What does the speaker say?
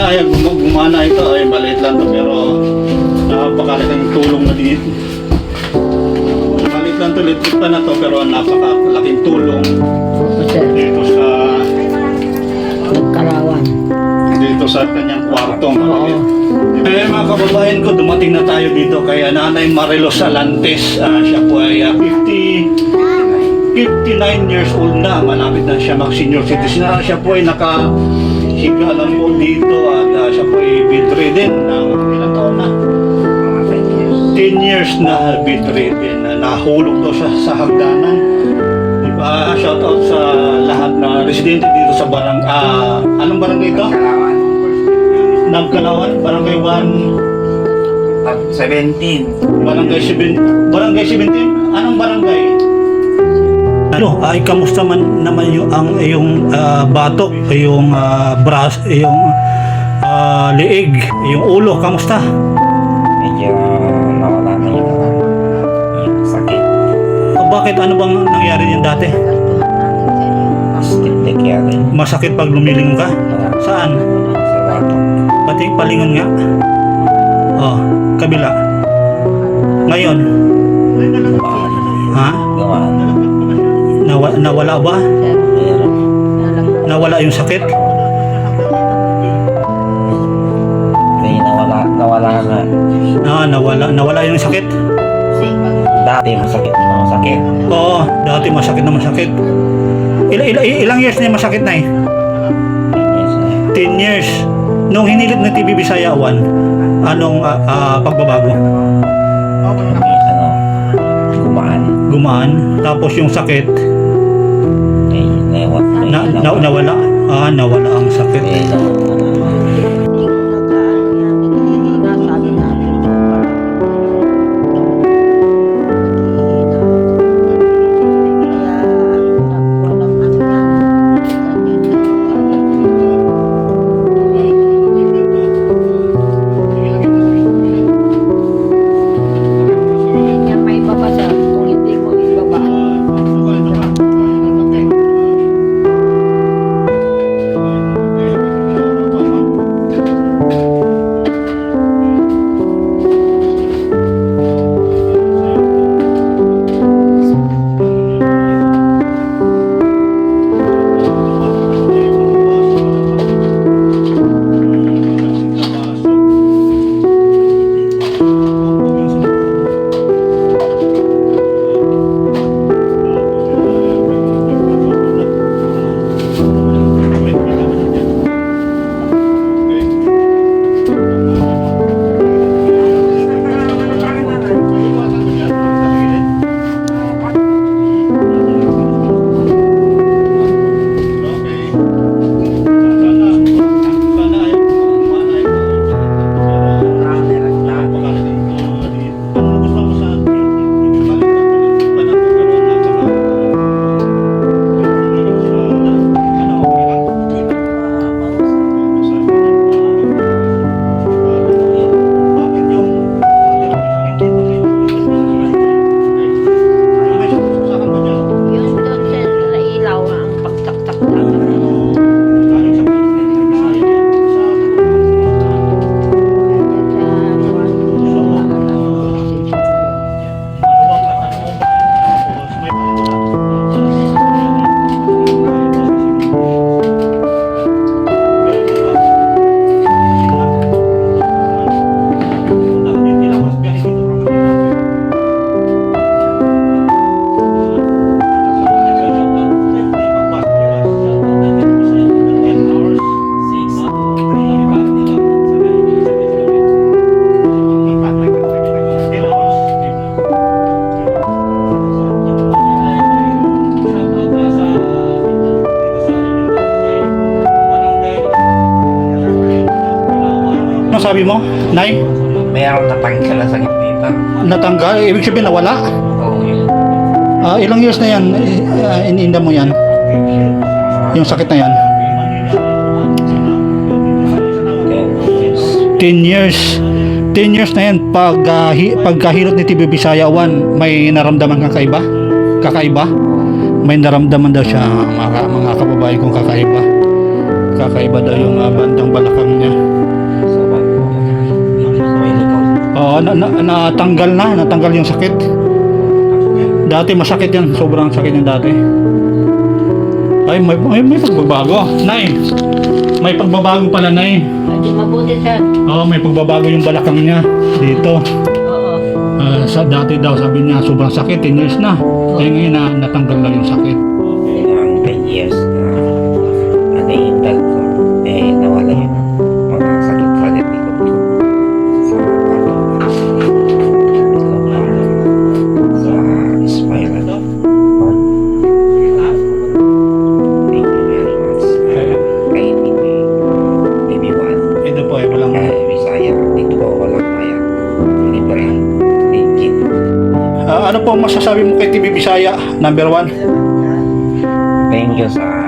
Ay, gumana ito. Ay, maliit lang to pero napakalaking tulong na dito. Maliit lang to, electric pa na to pero napakalaking tulong dito sa Kalawan. dito sa kanyang kwarto. Eh mga kababayan ko, dumating na tayo dito kay Nanay Marilos Alantes. Siya po ay 59 years old na. Malapit na siya mag-senior citizen. Siya po ay nakahiga lang po dito at siya po ay bedridden ng ilang taon na. 10 years na bedridden. Nahulog daw siya sa hagdanan. Shout out sa lahat na residente dito sa anong barangay ito? Nagkalawan, barangay 17. Barangay 17. Anong barangay? Ano, kamusta man naman yung iyong batok, yung yung liig, yung ulo, kamusta? Medyo nawala na yung sakit. Bakit ano bang nangyari niyan dati? Sakit na kaya rin. Masakit pag lumilingon ka? Saan? Sa batok. Pati palingon nga. Oh, kabila. Ngayon, ha? Gawaan. Nawala ba? Meron. Nawala yung sakit? May nawala na. Nawala yung sakit? Dati masakit. Oo, dati masakit na masakit. Ilang years na yung masakit na eh? 10 years. Nung hinilip ng TV Bisaya 1, anong pagbabago? Gumaan. Tapos yung sakit, nawala. Nawala ang sakit. Sabi mo, Nay? Mayroon natanggal na sakit dito. Natanggal? Ibig sabihin nawala? Oo, yun. Ilang years na yan? Iniinda mo yan? Yung sakit na yan? 10 years. 10 years na yan. Pagkahilot ni TV Bisaya 1, may naramdaman kakaiba? Kakaiba? May naramdaman daw siya, mga kababayan kong kakaiba. Kakaiba daw yung bandang balakang niya. Natanggal yung sakit. Dati masakit yan, sobrang sakit yan dati. Ay, may pagbabago. Nay, may pagbabago pala, Nay. Hindi mabuti sir. Oo, may pagbabago yung balakang niya dito. Oo. Sa dati daw, sabi niya, sobrang sakit, 10 years na. Eh, ngayon natanggal na yung sakit. Ang 10 years na nahihintag ko, nawala yun. Mga sakit sa likod ko. Sa spiral. Thank you very much. Kay TV1. Ito po, walang... Bisaya. Dito po walang kaya. Libre. Legit. ano po masasabi mo kay TV Bisaya, number 1? Thank you sa